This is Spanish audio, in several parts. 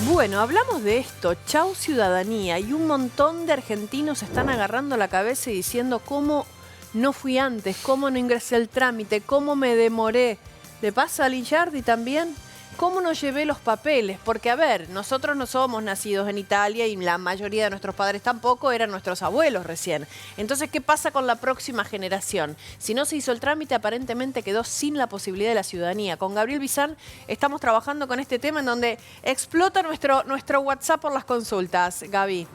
Bueno, hablamos de esto, chau ciudadanía, y un montón de argentinos están agarrando la cabeza y diciendo cómo no fui antes, cómo no ingresé el trámite, cómo me demoré. ¿Le pasa a Lillardi también? ¿Cómo no llevé los papeles? Porque, a ver, nosotros no somos nacidos en Italia y la mayoría de nuestros padres tampoco, eran nuestros abuelos recién. Entonces, ¿qué pasa con la próxima generación? Si no se hizo el trámite, aparentemente quedó sin la posibilidad de la ciudadanía. Con Gabriel Bizán estamos trabajando con este tema en donde explota nuestro WhatsApp por las consultas. Gaby.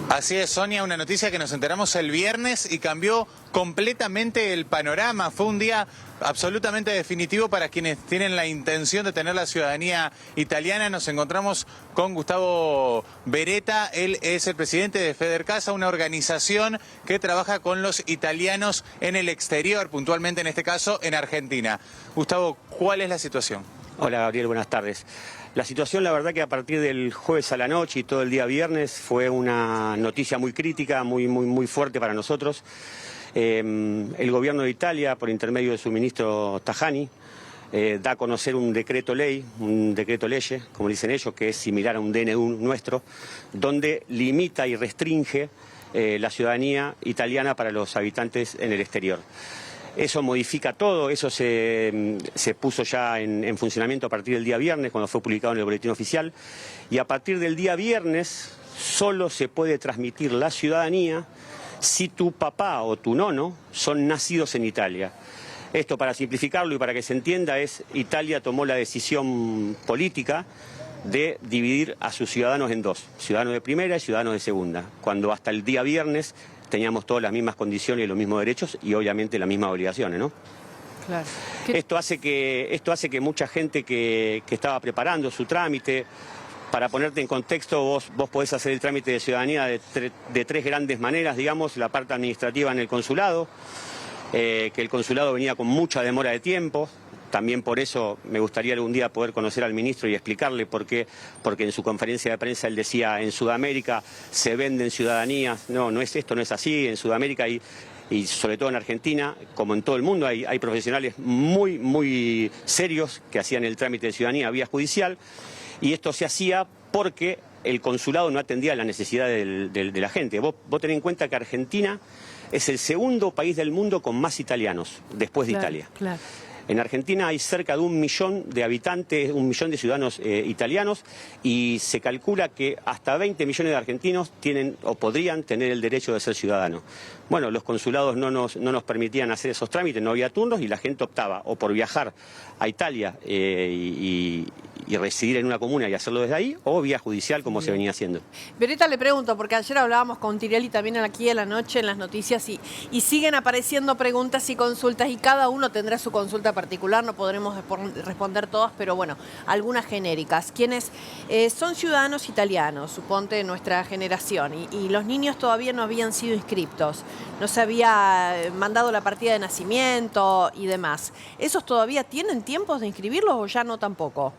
Así es, Sonia, una noticia que nos enteramos el viernes y cambió completamente el panorama. Fue un día absolutamente definitivo para quienes tienen la intención de tener la ciudadanía italiana. Nos encontramos con Gustavo Beretta. Él es el presidente de Federcasa, una organización que trabaja con los italianos en el exterior, puntualmente en este caso en Argentina. Gustavo, ¿cuál es la situación? Hola Gabriel, buenas tardes. La situación, la verdad que a partir del jueves a la noche y todo el día viernes fue una noticia muy crítica, muy fuerte para nosotros. El gobierno de Italia, por intermedio de su ministro Tajani, da a conocer un decreto ley, un decreto leye, como dicen ellos, que es similar a un DNU nuestro, donde limita y restringe la ciudadanía italiana para los habitantes en el exterior. Eso modifica todo, eso se puso ya en funcionamiento a partir del día viernes, cuando fue publicado en el boletín oficial, y a partir del día viernes solo se puede transmitir la ciudadanía si tu papá o tu nono son nacidos en Italia. Esto, para simplificarlo y para que se entienda, es Italia tomó la decisión política de dividir a sus ciudadanos en dos, ciudadanos de primera y ciudadanos de segunda, cuando hasta el día viernes teníamos todas las mismas condiciones y los mismos derechos y obviamente las mismas obligaciones, ¿no? Claro. Esto hace que mucha gente que estaba preparando su trámite, para ponerte en contexto, vos podés hacer el trámite de ciudadanía de tres grandes maneras, digamos, la parte administrativa en el consulado, que el consulado venía con mucha demora de tiempo. También por eso me gustaría algún día poder conocer al ministro y explicarle por qué, porque en su conferencia de prensa él decía, en Sudamérica se venden ciudadanías. No, esto no es así. En Sudamérica y sobre todo en Argentina, como en todo el mundo, hay profesionales muy serios que hacían el trámite de ciudadanía vía judicial, y esto se hacía porque el consulado no atendía la necesidad de la gente. Vos tenés en cuenta que Argentina es el segundo país del mundo con más italianos, después de Italia. Claro. En Argentina hay cerca de 1 millón de habitantes, 1 millón de ciudadanos italianos, y se calcula que hasta 20 millones de argentinos tienen o podrían tener el derecho de ser ciudadanos. Bueno, los consulados no nos permitían hacer esos trámites, no había turnos y la gente optaba o por viajar a Italia y residir en una comuna y hacerlo desde ahí, o vía judicial como se venía haciendo. Beretta, le pregunto, porque ayer hablábamos con Tirelli también aquí en la noche en las noticias y siguen apareciendo preguntas y consultas y cada uno tendrá su consulta particular, no podremos responder todas, pero bueno, algunas genéricas. Quienes son ciudadanos italianos, suponte nuestra generación, y los niños todavía no habían sido inscriptos, no se había mandado la partida de nacimiento y demás. ¿Esos todavía tienen tiempos de inscribirlos o ya no tampoco?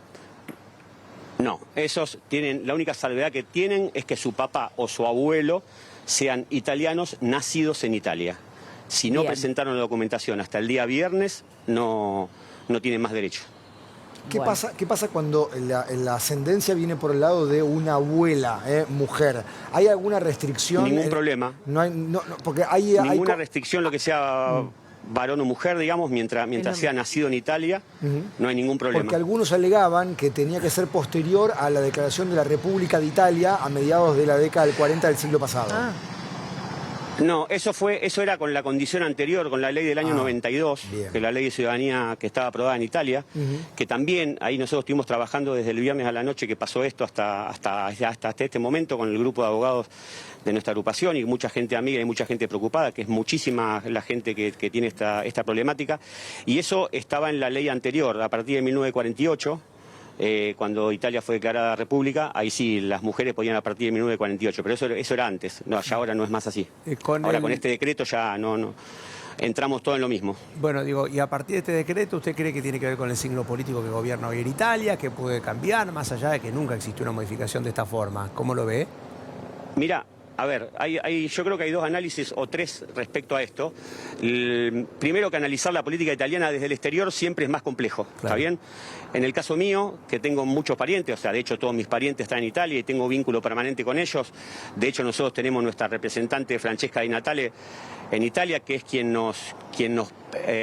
No, esos tienen, la única salvedad que tienen es que su papá o su abuelo sean italianos nacidos en Italia. Si no presentaron la documentación hasta el día viernes, no tienen más derecho. ¿Qué pasa cuando la ascendencia viene por el lado de una abuela, mujer? ¿Hay alguna restricción? Ningún problema. Porque hay ninguna restricción, lo que sea varón o mujer, digamos, mientras sea nacido en Italia, no hay ningún problema. Porque algunos alegaban que tenía que ser posterior a la declaración de la República de Italia a mediados de la década del 40 del siglo pasado. No, eso era con la condición anterior, con la ley del año 92, que es la ley de ciudadanía que estaba aprobada en Italia, que también ahí nosotros estuvimos trabajando desde el viernes a la noche que pasó esto hasta este momento con el grupo de abogados de nuestra agrupación y mucha gente amiga y mucha gente preocupada, que es muchísima la gente que tiene esta problemática, y eso estaba en la ley anterior, a partir de 1948, cuando Italia fue declarada república, ahí sí las mujeres podían a partir de 1948, pero eso era antes, no, ya ahora no es más así. Con este decreto ya no entramos todo en lo mismo. Bueno, digo, y a partir de este decreto, ¿usted cree que tiene que ver con el signo político que gobierna hoy en Italia, que puede cambiar, más allá de que nunca existió una modificación de esta forma? ¿Cómo lo ve? Mira, A ver, yo creo que hay dos análisis o tres respecto a esto. Primero, que analizar la política italiana desde el exterior siempre es más complejo, ¿está bien? En el caso mío, que tengo muchos parientes, o sea, de hecho todos mis parientes están en Italia y tengo vínculo permanente con ellos. De hecho, nosotros tenemos nuestra representante Francesca Di Natale en Italia, que es quien nos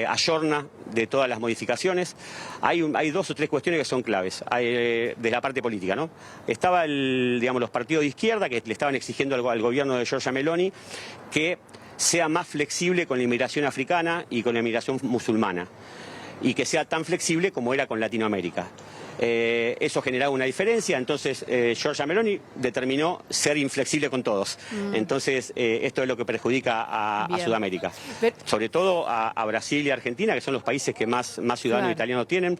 ayorna de todas las modificaciones. Hay dos o tres cuestiones que son claves de la parte política, ¿no? Estaba los partidos de izquierda que le estaban exigiendo al gobierno de Giorgia Meloni que sea más flexible con la inmigración africana y con la inmigración musulmana, y que sea tan flexible como era con Latinoamérica. Eso generaba una diferencia, entonces Giorgia Meloni determinó ser inflexible con todos. Entonces esto es lo que perjudica a Sudamérica, sobre todo a Brasil y Argentina, que son los países que más ciudadanos italianos tienen.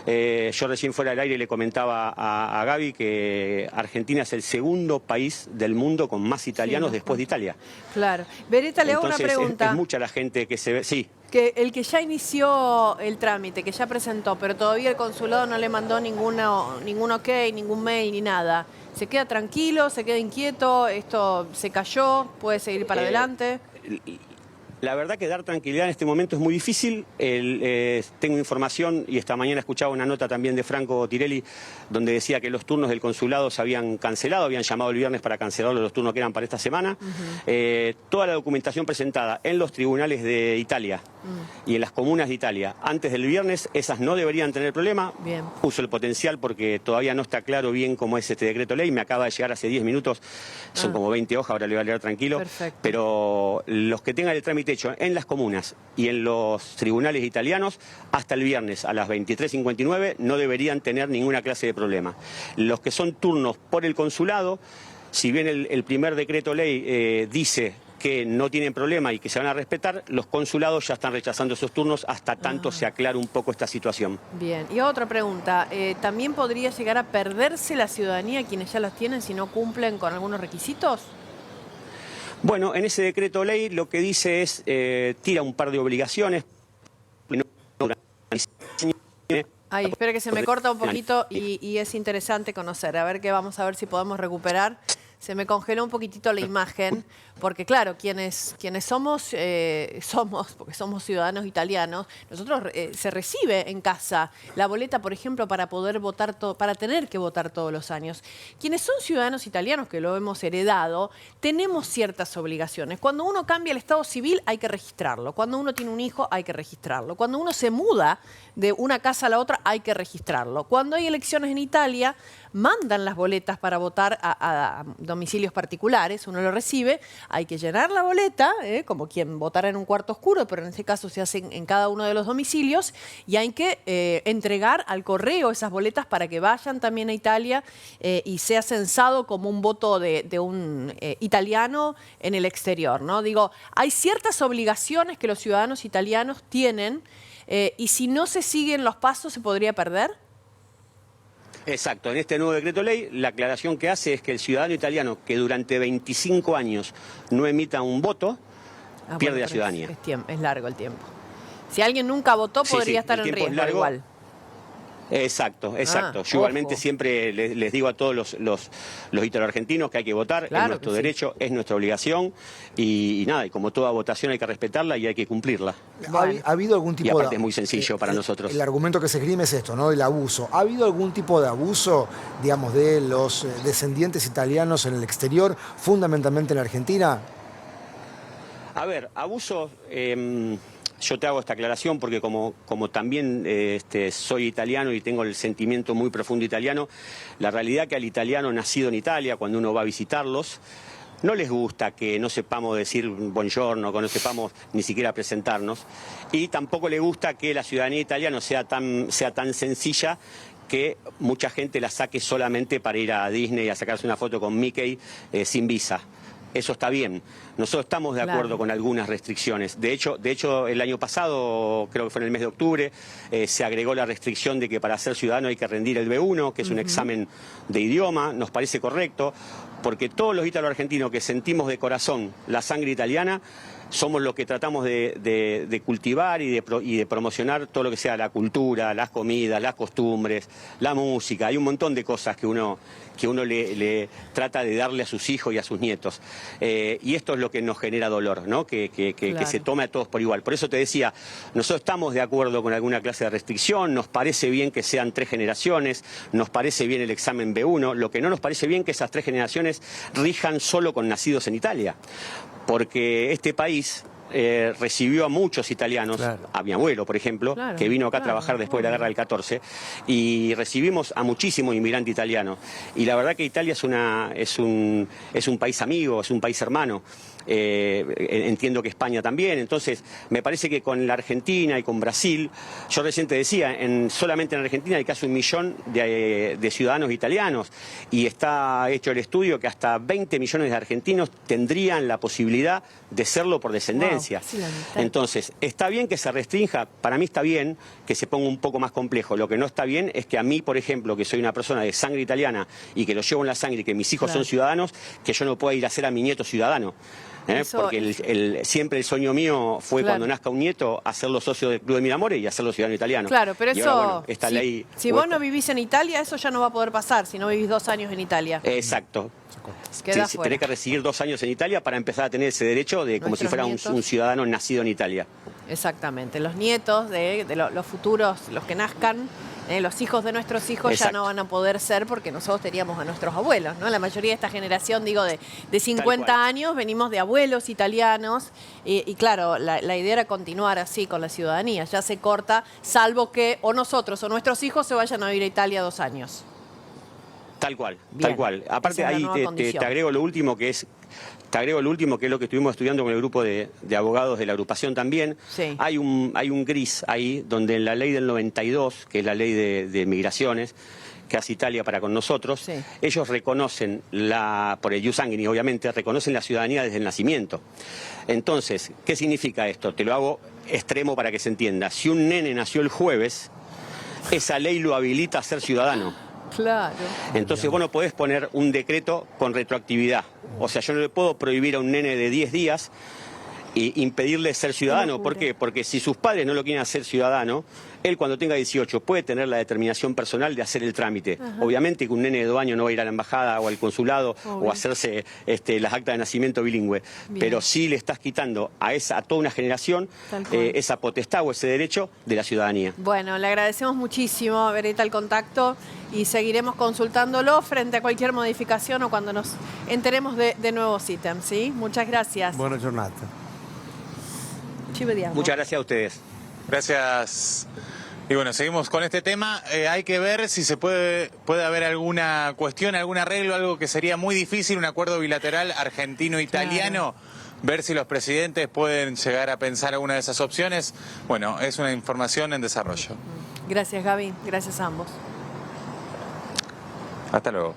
Yo recién fuera del aire le comentaba a Gaby que Argentina es el segundo país del mundo con más italianos después de Italia. Claro. Beretta, le hago una pregunta. Es mucha la gente que se ve... Sí. Que el que ya inició el trámite, que ya presentó, pero todavía el consulado no le mandó ningún ok, ningún mail ni nada, ¿se queda tranquilo, se queda inquieto, esto se cayó, puede seguir para adelante? La verdad que dar tranquilidad en este momento es muy difícil. Tengo información y esta mañana escuchaba una nota también de Franco Tirelli donde decía que los turnos del consulado se habían cancelado, habían llamado el viernes para cancelar los turnos que eran para esta semana. Toda la documentación presentada en los tribunales de Italia y en las comunas de Italia antes del viernes, esas no deberían tener problema. Bien. Uso el potencial porque todavía no está claro bien cómo es este decreto ley. Me acaba de llegar hace 10 minutos, son como 20 hojas, ahora le voy a leer tranquilo. Perfecto. Pero los que tengan el trámite hecho en las comunas y en los tribunales italianos hasta el viernes a las 23:59 no deberían tener ninguna clase de problema. Los que son turnos por el consulado, si bien el primer decreto ley dice que no tienen problema y que se van a respetar, los consulados ya están rechazando esos turnos hasta tanto se aclare un poco esta situación. Bien, y otra pregunta, ¿también podría llegar a perderse la ciudadanía quienes ya las tienen si no cumplen con algunos requisitos? Bueno, en ese decreto ley lo que dice es, tira un par de obligaciones. Ay, espera que se me corta un poquito y es interesante conocer. A ver vamos a ver si podemos recuperar. Se me congeló un poquitito la imagen, porque claro, quienes somos, porque somos ciudadanos italianos, nosotros se recibe en casa la boleta, por ejemplo, para poder votar, para tener que votar todos los años. Quienes son ciudadanos italianos, que lo hemos heredado, tenemos ciertas obligaciones. Cuando uno cambia el estado civil hay que registrarlo. Cuando uno tiene un hijo hay que registrarlo. Cuando uno se muda de una casa a la otra hay que registrarlo. Cuando hay elecciones en Italia, mandan las boletas para votar a domicilios particulares, uno lo recibe, hay que llenar la boleta, como quien votara en un cuarto oscuro, pero en este caso se hace en cada uno de los domicilios, y hay que entregar al correo esas boletas para que vayan también a Italia y sea censado como un voto de un italiano en el exterior, ¿no? Digo, hay ciertas obligaciones que los ciudadanos italianos tienen y si no se siguen los pasos se podría perder. Exacto, en este nuevo decreto ley la aclaración que hace es que el ciudadano italiano que durante 25 años no emita un voto, pierde la ciudadanía. Es largo el tiempo. Si alguien nunca votó podría estar en riesgo igual. Exacto. Yo igualmente siempre les digo a todos los italo-argentinos que hay que votar, claro, es nuestro derecho, es nuestra obligación y nada, y como toda votación hay que respetarla y hay que cumplirla. ¿Ha habido algún tipo y aparte es muy sencillo para nosotros. El argumento que se esgrime es esto, ¿no? El abuso. ¿Ha habido algún tipo de abuso, digamos, de los descendientes italianos en el exterior, fundamentalmente en Argentina? A ver, abuso... Yo te hago esta aclaración porque como también soy italiano y tengo el sentimiento muy profundo italiano, la realidad que al italiano nacido en Italia, cuando uno va a visitarlos, no les gusta que no sepamos decir buongiorno, que no sepamos ni siquiera presentarnos, y tampoco les gusta que la ciudadanía italiana sea tan sencilla que mucha gente la saque solamente para ir a Disney a sacarse una foto con Mickey sin visa. Eso está bien. Nosotros estamos de acuerdo con algunas restricciones. De hecho, el año pasado, creo que fue en el mes de octubre, se agregó la restricción de que para ser ciudadano hay que rendir el B1, que es un examen de idioma. Nos parece correcto, porque todos los ítalo-argentinos que sentimos de corazón la sangre italiana, somos los que tratamos de cultivar y de promocionar todo lo que sea la cultura, las comidas, las costumbres, la música. Hay un montón de cosas que uno le trata de darle a sus hijos y a sus nietos. Y esto es lo que nos genera dolor, ¿no? Que Claro. se tome a todos por igual. Por eso te decía, nosotros estamos de acuerdo con alguna clase de restricción, nos parece bien que sean 3 generaciones, nos parece bien el examen B1, lo que no nos parece bien que esas 3 generaciones rijan solo con nacidos en Italia, porque este país recibió a muchos italianos, Claro. a mi abuelo, por ejemplo, Claro, que vino acá a claro, trabajar después de la obvio. guerra del 14, y recibimos a muchísimos inmigrantes italianos. Y la verdad que Italia es un país amigo, es un país hermano. Entiendo que España también. Entonces, me parece que con la Argentina y con Brasil, yo recién te decía, solamente en Argentina hay casi 1 millón de ciudadanos italianos, y está hecho el estudio que hasta 20 millones de argentinos tendrían la posibilidad de serlo por descendencia. Wow, casi la mitad. Entonces, está bien que se restrinja, para mí está bien que se ponga un poco más complejo. Lo que no está bien es que a mí, por ejemplo, que soy una persona de sangre italiana y que lo llevo en la sangre y que mis hijos Claro. son ciudadanos, que yo no pueda ir a hacer a mi nieto ciudadano. Eso- Porque siempre el sueño mío fue, Claro. cuando nazca un nieto, hacerlo socio del Club de Miramores y hacerlo ciudadano italiano. Claro, pero Y eso, ahora, bueno, esta ley... si vos no vivís en Italia, eso ya no va a poder pasar, si no vivís 2 años en Italia. Exacto. Queda Sí, fuera. tenés que residir 2 años en Italia para empezar a tener ese derecho de como si Nuestros fuera nietos. un ciudadano nacido en Italia. Exactamente, los nietos los futuros, los que nazcan, los hijos de nuestros hijos ya Exacto. no van a poder ser, porque nosotros teníamos a nuestros abuelos, ¿no? La mayoría de esta generación, digo, de 50 cual. años, venimos de abuelos italianos y claro, la idea era continuar así con la ciudadanía, ya se corta, salvo que o nosotros o nuestros hijos se vayan a vivir a Italia 2 años. Tal cual, Bien. tal cual. Aparte Esa es la ahí nueva te condición. agrego lo último que es... Te agrego lo último, que es lo que estuvimos estudiando con el grupo de abogados de la agrupación también. Sí. Hay un gris ahí, donde en la ley del 92, que es la ley de migraciones, que hace Italia para con nosotros, Sí. ellos reconocen, por el ius sanguinis obviamente, reconocen la ciudadanía desde el nacimiento. Entonces, ¿qué significa esto? Te lo hago extremo para que se entienda. Si un nene nació el jueves, esa ley lo habilita a ser ciudadano. Claro. Entonces vos no podés poner un decreto con retroactividad. O sea, yo no le puedo prohibir a un nene de 10 días y impedirle ser ciudadano. ¿Por qué? Porque si sus padres no lo quieren hacer ciudadano, él cuando tenga 18 puede tener la determinación personal de hacer el trámite. Obviamente que un nene de 2 años no va a ir a la embajada o al consulado Obvio. o a hacerse las actas de nacimiento bilingüe. Bien. Pero sí le estás quitando a toda una generación Tal cual. esa potestad o ese derecho de la ciudadanía. Bueno, le agradecemos muchísimo, Verita, el contacto y seguiremos consultándolo frente a cualquier modificación o cuando nos enteremos de nuevos ítems, ¿sí? Muchas gracias. Buona giornata. Ci vediamo. Muchas gracias a ustedes. Gracias. Y bueno, seguimos con este tema. Hay que ver si se puede haber alguna cuestión, algún arreglo, algo que sería muy difícil, un acuerdo bilateral argentino-italiano. Ver si los presidentes pueden llegar a pensar alguna de esas opciones. Bueno, es una información en desarrollo. Gracias, Gaby. Gracias a ambos. Hasta luego.